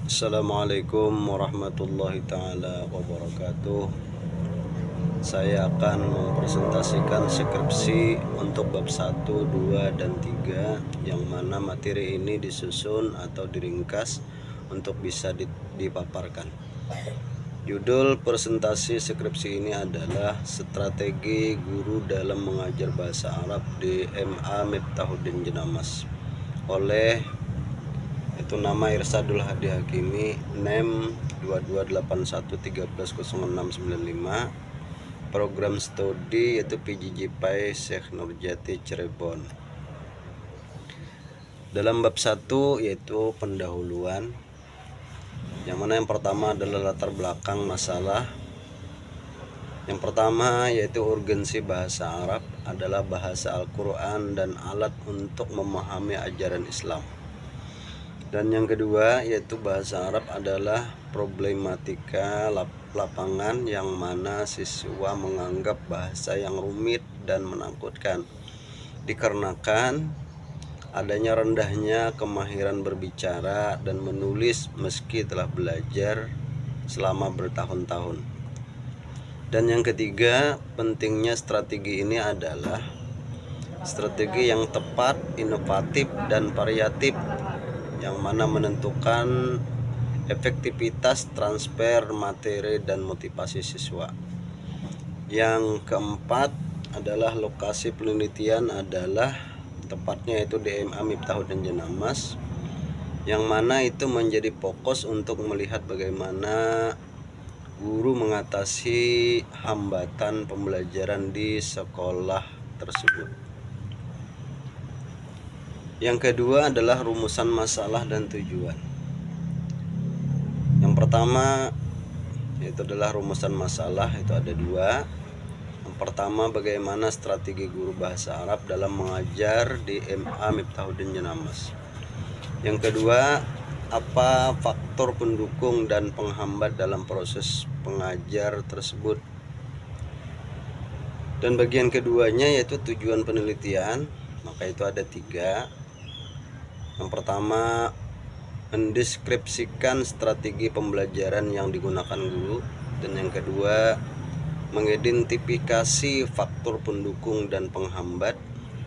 Assalamualaikum warahmatullahi taala wabarakatuh. Saya akan mempresentasikan skripsi untuk bab 1, 2, dan 3, yang mana materi ini disusun atau diringkas untuk bisa dipaparkan. Judul presentasi skripsi ini adalah Strategi Guru dalam Mengajar Bahasa Arab di MA Miftahuddin Jenamas oleh itu nama Irsadul Hadi Hakimi, NEM 2281130695, program studi yaitu PJJ-PAI Syekh Nurjati Cirebon. Dalam bab 1 yaitu pendahuluan, yang mana yang pertama adalah latar belakang masalah. Yang pertama yaitu urgensi bahasa Arab adalah bahasa Al-Quran dan alat untuk memahami ajaran Islam. Dan yang kedua yaitu bahasa Arab adalah problematika lapangan, yang mana siswa menganggap bahasa yang rumit dan menakutkan dikarenakan adanya rendahnya kemahiran berbicara dan menulis meski telah belajar selama bertahun-tahun. Dan yang ketiga, pentingnya strategi ini adalah strategi yang tepat, inovatif, dan variatif, yang mana menentukan efektivitas transfer materi dan motivasi siswa. Yang keempat adalah lokasi penelitian adalah tepatnya itu di MA Miftahuddin Jenamas, yang mana itu menjadi fokus untuk melihat bagaimana guru mengatasi hambatan pembelajaran di sekolah tersebut. Yang kedua adalah rumusan masalah dan tujuan. Yang pertama itu adalah rumusan masalah, itu ada dua. Yang pertama, bagaimana strategi guru bahasa Arab dalam mengajar di MA Miftahuddin Jenamas. Yang kedua, apa faktor pendukung dan penghambat dalam proses pengajar tersebut. Dan bagian keduanya yaitu tujuan penelitian, maka itu ada tiga. Yang pertama, mendeskripsikan strategi pembelajaran yang digunakan guru. Dan yang kedua, mengidentifikasi faktor pendukung dan penghambat.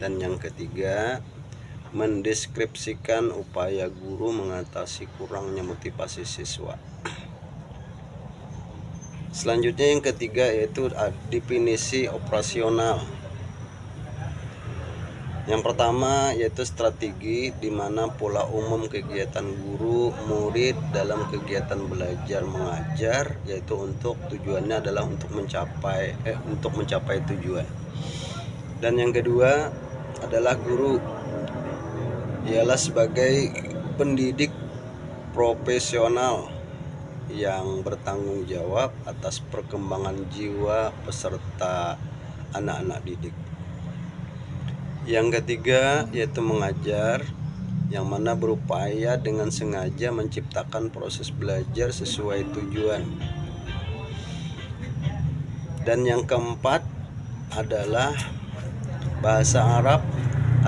Dan yang ketiga, mendeskripsikan upaya guru mengatasi kurangnya motivasi siswa. Selanjutnya yang ketiga yaitu definisi operasional. Yang pertama yaitu strategi, di mana pola umum kegiatan guru murid dalam kegiatan belajar mengajar, yaitu untuk tujuannya adalah untuk mencapai tujuan. Dan yang kedua adalah guru ialah sebagai pendidik profesional yang bertanggung jawab atas perkembangan jiwa peserta anak-anak didik. Yang ketiga yaitu mengajar, yang mana berupaya dengan sengaja menciptakan proses belajar sesuai tujuan. Dan yang keempat adalah bahasa Arab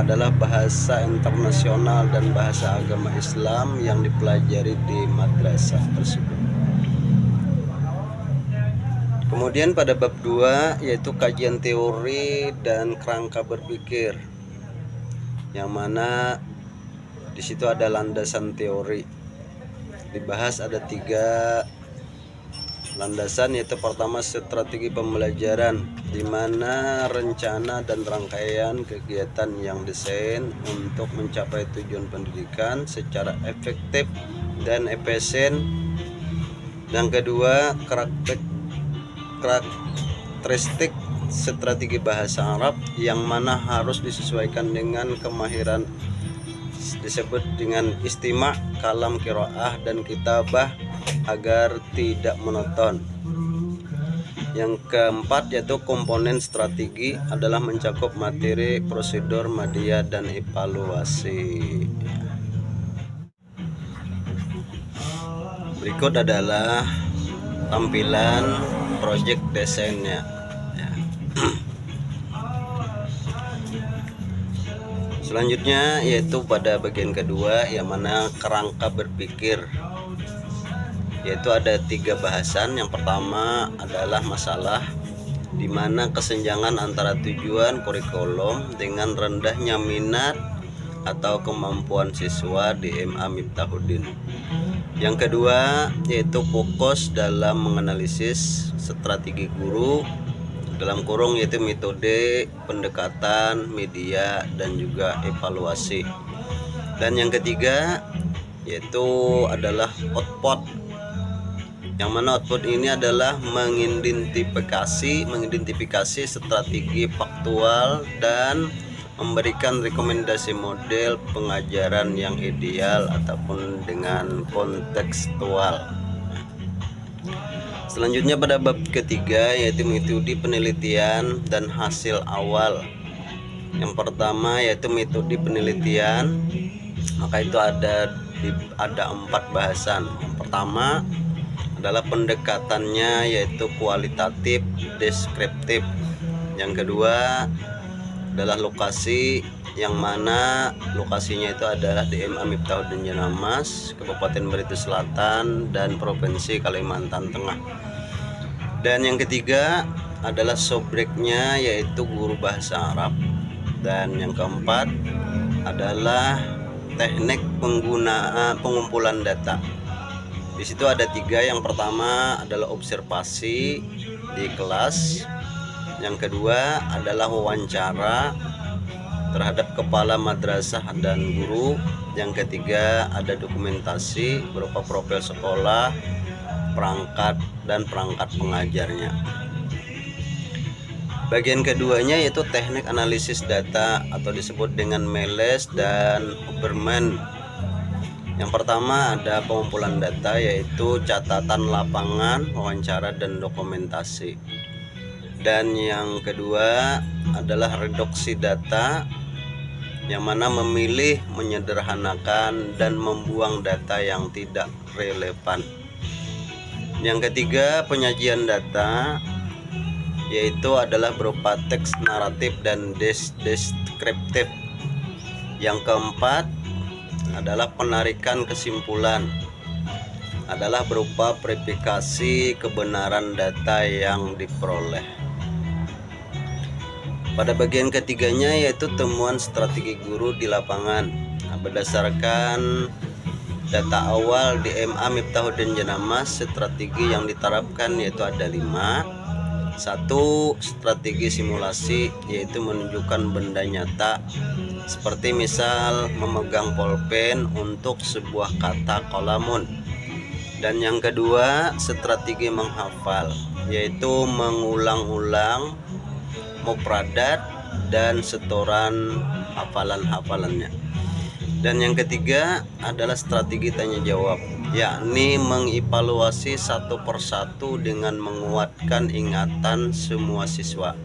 adalah bahasa internasional dan bahasa agama Islam yang dipelajari di madrasah tersebut. Kemudian pada bab 2 yaitu kajian teori dan kerangka berpikir, yang mana di situ ada landasan teori. Dibahas ada 3 landasan, yaitu pertama strategi pembelajaran, di mana rencana dan rangkaian kegiatan yang desain untuk mencapai tujuan pendidikan secara efektif dan efisien. Yang kedua, karakteristik strategi bahasa Arab, yang mana harus disesuaikan dengan kemahiran, disebut dengan istima', kalam, qiraah, dan kitabah agar tidak monoton. Yang keempat yaitu komponen strategi adalah mencakup materi, prosedur, media, dan evaluasi. Berikut adalah tampilan project desainnya. Selanjutnya yaitu pada bagian kedua, yang mana kerangka berpikir. yaitu ada 3 bahasan. Yang pertama adalah masalah di mana kesenjangan antara tujuan kurikulum dengan rendahnya minat atau kemampuan siswa di MA Miftahuddin. Yang kedua yaitu fokus dalam menganalisis strategi guru dalam kurung, yaitu metode, pendekatan, media, dan juga evaluasi. Dan yang ketiga yaitu adalah output, yang mana output ini adalah mengidentifikasi strategi faktual dan memberikan rekomendasi model pengajaran yang ideal ataupun dengan kontekstual. Selanjutnya pada bab ketiga yaitu metode penelitian dan hasil awal. Yang pertama yaitu metode penelitian, maka itu ada 4 bahasan. Yang pertama adalah pendekatannya yaitu kualitatif deskriptif. Yang kedua adalah lokasi, yang mana lokasinya itu adalah di MA Miftahuddin Janamas, Kabupaten Barito Selatan dan Provinsi Kalimantan Tengah. Dan yang ketiga adalah subjeknya yaitu guru bahasa Arab. Dan yang keempat adalah teknik pengumpulan data. Di situ ada 3. Yang pertama adalah observasi di kelas. Yang kedua adalah wawancara terhadap kepala madrasah dan guru. Yang ketiga ada dokumentasi berupa profil sekolah, perangkat dan perangkat pengajarnya. Bagian keduanya yaitu teknik analisis data atau disebut dengan Meles dan Huberman. Yang pertama ada pengumpulan data yaitu catatan lapangan, wawancara dan dokumentasi. Dan yang kedua adalah reduksi data, yang mana memilih, menyederhanakan dan membuang data yang tidak relevan. Yang ketiga penyajian data, yaitu adalah berupa teks naratif dan deskriptif. Yang keempat adalah penarikan kesimpulan, adalah berupa verifikasi kebenaran data yang diperoleh. Pada bagian ketiganya yaitu temuan strategi guru di lapangan. Berdasarkan data awal di MA Miftahuddin Janamas, strategi yang diterapkan yaitu ada 5. 1. Strategi simulasi, yaitu menunjukkan benda nyata, seperti misal memegang pulpen untuk sebuah kata kolamun. Dan yang kedua strategi menghafal, yaitu mengulang-ulang mufradat dan setoran hafalan-hafalannya. Dan yang ketiga adalah strategi tanya jawab, yakni mengevaluasi satu persatu dengan menguatkan ingatan semua siswa.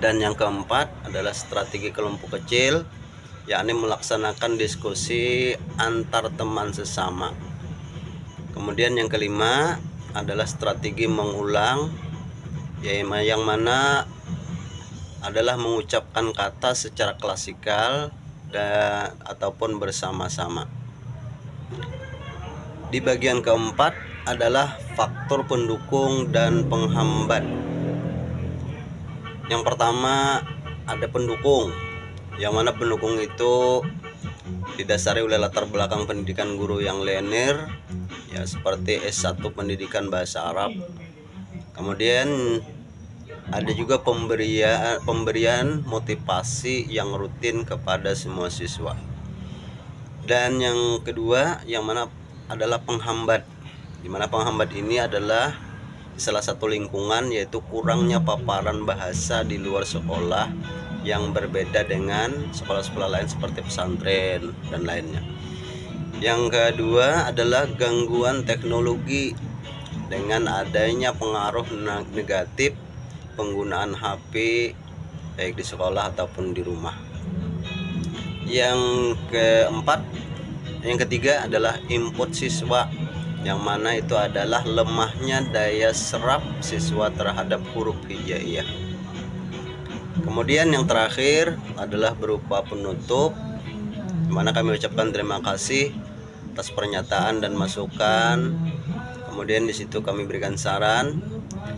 Dan yang keempat adalah strategi kelompok kecil, yakni melaksanakan diskusi antar teman sesama. Kemudian yang kelima adalah strategi mengulang, yang mana adalah mengucapkan kata secara klasikal dan ataupun bersama-sama. Di bagian keempat adalah faktor pendukung dan penghambat. Yang pertama ada pendukung, yang mana pendukung itu didasari oleh latar belakang pendidikan guru yang linear, ya seperti S1 pendidikan bahasa Arab. Kemudian ada juga pemberian motivasi yang rutin kepada semua siswa. Dan yang kedua yang mana adalah penghambat, di mana penghambat ini adalah salah satu lingkungan, yaitu kurangnya paparan bahasa di luar sekolah yang berbeda dengan sekolah-sekolah lain seperti pesantren dan lainnya. Yang kedua adalah gangguan teknologi dengan adanya pengaruh negatif penggunaan HP baik di sekolah ataupun di rumah. Yang ketiga adalah input siswa, yang mana itu adalah lemahnya daya serap siswa terhadap huruf hijaiyah. Kemudian yang terakhir adalah berupa penutup, di mana kami ucapkan terima kasih atas pernyataan dan masukan. Kemudian di situ kami berikan saran,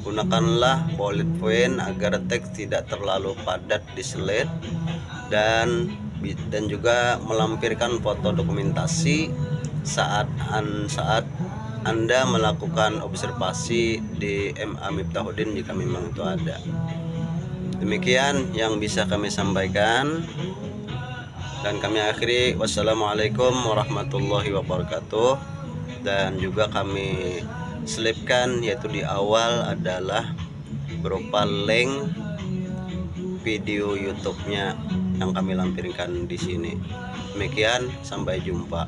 gunakanlah bullet point agar teks tidak terlalu padat di slide, dan juga melampirkan foto dokumentasi saat Anda melakukan observasi di MA Miftahuddin jika memang itu ada. Demikian yang bisa kami sampaikan, dan kami akhiri. Wassalamualaikum warahmatullahi wabarakatuh. Dan juga kami selipkan, yaitu di awal adalah berupa link video YouTube-nya yang kami lampirkan di sini. Demikian, sampai jumpa.